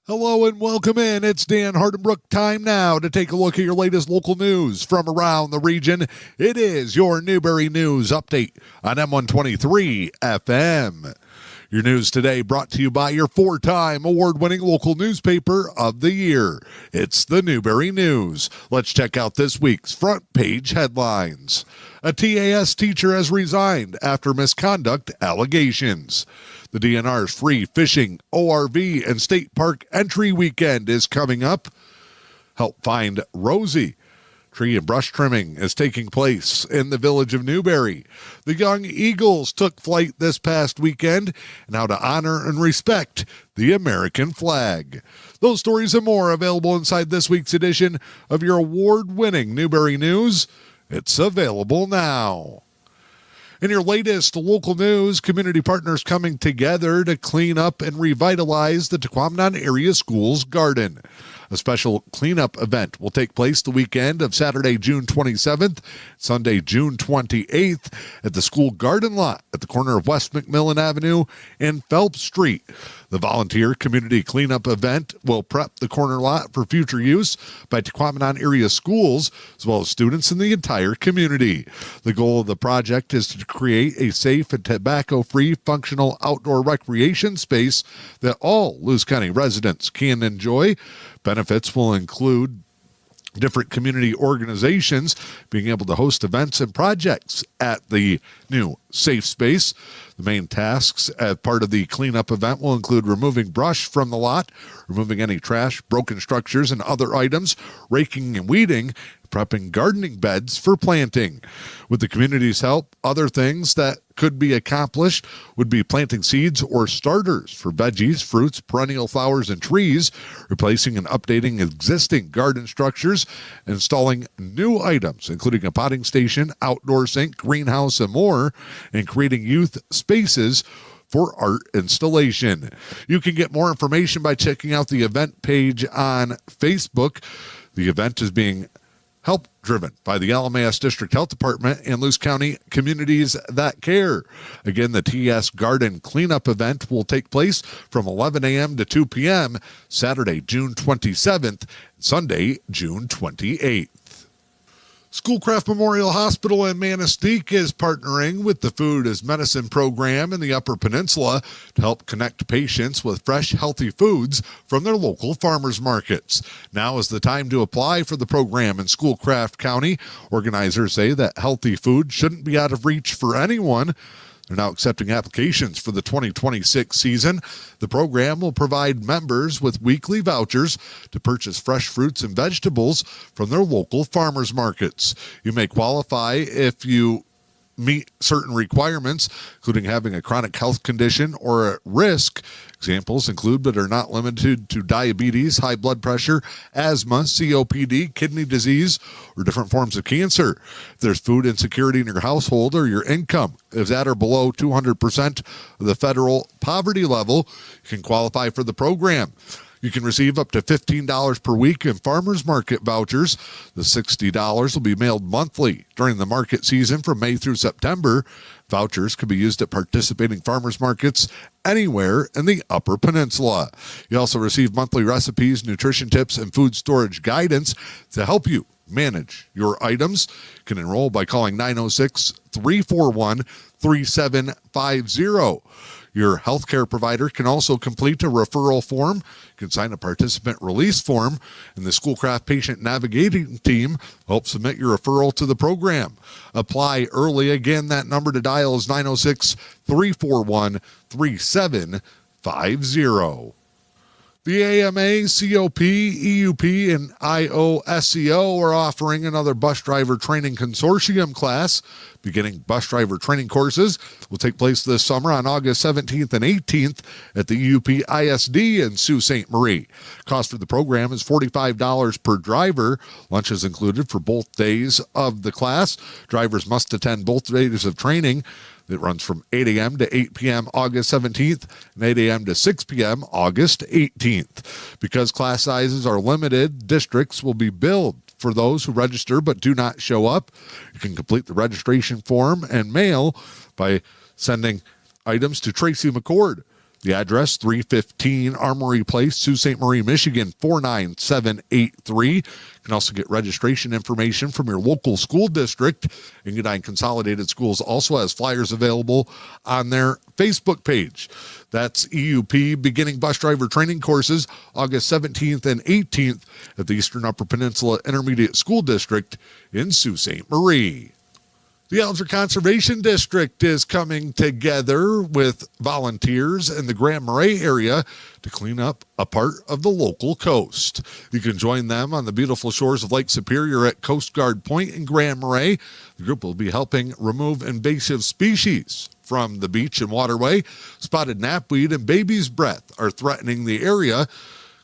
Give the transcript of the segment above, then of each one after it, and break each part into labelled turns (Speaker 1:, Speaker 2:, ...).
Speaker 1: Hello and welcome in. It's Dan Hardenbrook. Time now to take a look at your latest local news from around the region. It is your Newberry News Update on M123 FM. Your news today brought to you by your four-time award-winning local newspaper of the year. It's the Newberry News. Let's check out this week's front page headlines. A TAS teacher has resigned after misconduct allegations. The DNR's free fishing, ORV, and state park entry weekend is coming up. Help find Rosie. Tree and brush trimming is taking place in the village of Newberry. The Young Eagles took flight this past weekend, and how to honor and respect the American flag. Those stories and more available inside this week's edition of your award-winning Newberry News. It's available now. In your latest local news, community partners coming together to clean up and revitalize the Tahquamenon Area Schools garden. A special cleanup event will take place the weekend of Saturday, June 27th, Sunday, June 28th at the school garden lot at the corner of West McMillan Avenue and Phelps Street. The volunteer community cleanup event will prep the corner lot for future use by Tahquamenon Area Schools, as well as students in the entire community. The goal of the project is to create a safe and tobacco-free functional outdoor recreation space that all Lewis County residents can enjoy. Benefits will include different community organizations being able to host events and projects at the new safe space. The main tasks as part of the cleanup event will include removing brush from the lot, removing any trash, broken structures, and other items, raking and weeding, prepping gardening beds for planting. With the community's help, other things that could be accomplished would be planting seeds or starters for veggies, fruits, perennial flowers, and trees, replacing and updating existing garden structures, installing new items, including a potting station, outdoor sink, greenhouse, and more, and creating youth spaces for art installation. You can get more information by checking out the event page on Facebook. The event is being driven by the LMAS District Health Department and Lewis County Communities That Care. Again, the TS Garden Cleanup event will take place from 11 a.m. to 2 p.m. Saturday, June 27th, Sunday, June 28th. Schoolcraft Memorial Hospital in Manistee is partnering with the Food as Medicine program in the Upper Peninsula to help connect patients with fresh, healthy foods from their local farmers markets. Now is the time to apply for the program in Schoolcraft County. Organizers say that healthy food shouldn't be out of reach for anyone. They're now accepting applications for the 2026 season. The program will provide members with weekly vouchers to purchase fresh fruits and vegetables from their local farmers markets. You may qualify if you meet certain requirements, including having a chronic health condition or at risk. Examples include but are not limited to diabetes, high blood pressure, asthma, COPD, kidney disease, or different forms of cancer. If there's food insecurity in your household or your income is at or below 200% of the federal poverty level, you can qualify for the program. You can receive up to $15 per week in farmers market vouchers. The $60 will be mailed monthly during the market season from May through September. Vouchers can be used at participating farmers markets anywhere in the Upper Peninsula. You also receive monthly recipes, nutrition tips, and food storage guidance to help you manage your items. You can enroll by calling 906-341-3750. Your healthcare provider can also complete a referral form. You can sign a participant release form, and the Schoolcraft Patient Navigating Team helps submit your referral to the program. Apply early. Again, that number to dial is 906-341-3750. The AMA, COP, EUP, and IOSCO are offering another bus driver training consortium class. Beginning bus driver training courses will take place this summer on August 17th and 18th at the EUP ISD in Sault Ste. Marie. Cost for the program is $45 per driver. Lunch is included for both days of the class. Drivers must attend both days of training. It runs from 8 a.m. to 8 p.m. August 17th and 8 a.m. to 6 p.m. August 18th. Because class sizes are limited, districts will be billed for those who register but do not show up. You can complete the registration form and mail by sending items to Tracy McCord, The address, 315 Armory Place, Sault Ste. Marie, Michigan, 49783. You can also get registration information from your local school district. Engadine Consolidated Schools also has flyers available on their Facebook page. That's EUP Beginning Bus Driver Training Courses, August 17th and 18th at the Eastern Upper Peninsula Intermediate School District in Sault Ste. Marie. The Alger Conservation District is coming together with volunteers in the Grand Marais area to clean up a part of the local coast. You can join them on the beautiful shores of Lake Superior at Coast Guard Point in Grand Marais. The group will be helping remove invasive species from the beach and waterway. Spotted knapweed and baby's breath are threatening the area.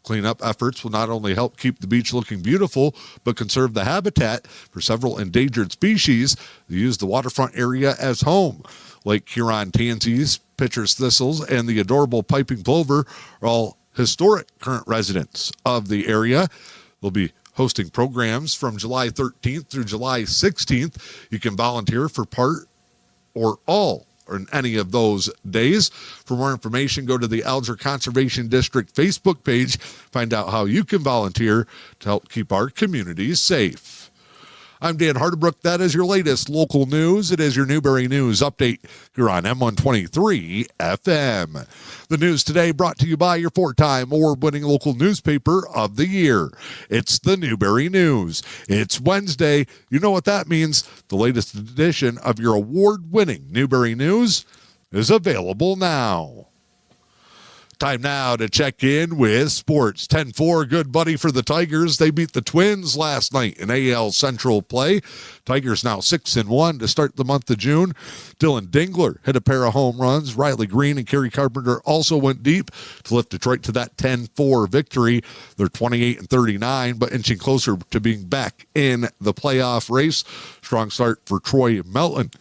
Speaker 1: Cleanup efforts will not only help keep the beach looking beautiful, but conserve the habitat for several endangered species that use the waterfront area as home. Lake Huron tansies, pitcher's thistles, and the adorable piping plover are all historic current residents of the area. They'll be hosting programs from July 13th through July 16th. You can volunteer for part or all or in any of those days. For more information, go to the Alger Conservation District Facebook page. Find out how you can volunteer to help keep our communities safe. I'm Dan Hardebrook. That is your latest local news. It is your Newberry News Update here on M123 FM. The news today brought to you by your 4-time award-winning local newspaper of the year. It's the Newberry News. It's Wednesday. You know what that means. The latest edition of your award-winning Newberry News is available now. Time now to check in with sports. 10-4, good buddy for the Tigers. They beat the Twins last night in AL Central play. Tigers now 6-1 to start the month of June. Dylan Dingler hit a pair of home runs. Riley Green and Kerry Carpenter also went deep to lift Detroit to that 10-4 victory. They're 28-39, but inching closer to being back in the playoff race. Strong start for Troy Melton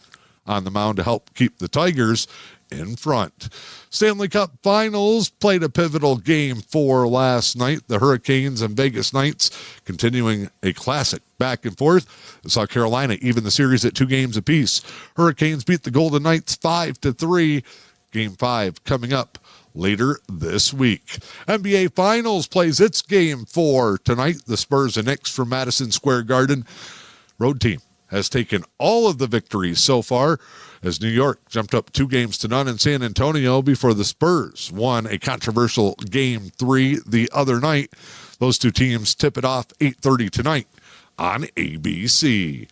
Speaker 1: on the mound to help keep the Tigers in front. Stanley Cup Finals played a pivotal Game 4 last night. The Hurricanes and Vegas Knights continuing a classic back and forth. Saw Carolina even the series at 2 games apiece. Hurricanes beat the Golden Knights 5-3. Game 5 coming up later this week. NBA Finals plays its Game 4 tonight. The Spurs and Knicks from Madison Square Garden. Road team has taken all of the victories so far as New York jumped up 2-0 in San Antonio before the Spurs won a controversial Game 3 the other night. Those two teams tip it off 8:30 tonight on ABC.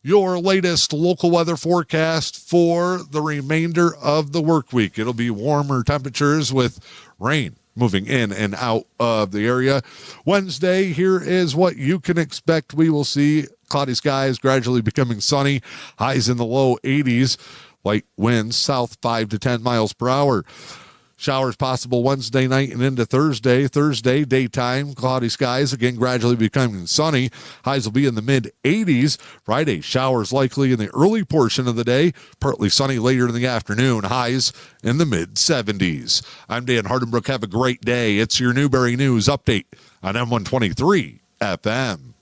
Speaker 1: Your latest local weather forecast for the remainder of the work week. It'll be warmer temperatures with rain moving in and out of the area. Wednesday, here is what you can expect. We will see cloudy skies gradually becoming sunny, highs in the low 80s, light winds south 5 to 10 miles per hour. Showers possible Wednesday night and into Thursday. Thursday, daytime, cloudy skies, again gradually becoming sunny. Highs will be in the mid-80s. Friday, showers likely in the early portion of the day. Partly sunny later in the afternoon. Highs in the mid-70s. I'm Dan Hardenbrook. Have a great day. It's your Newberry News Update on M123 FM.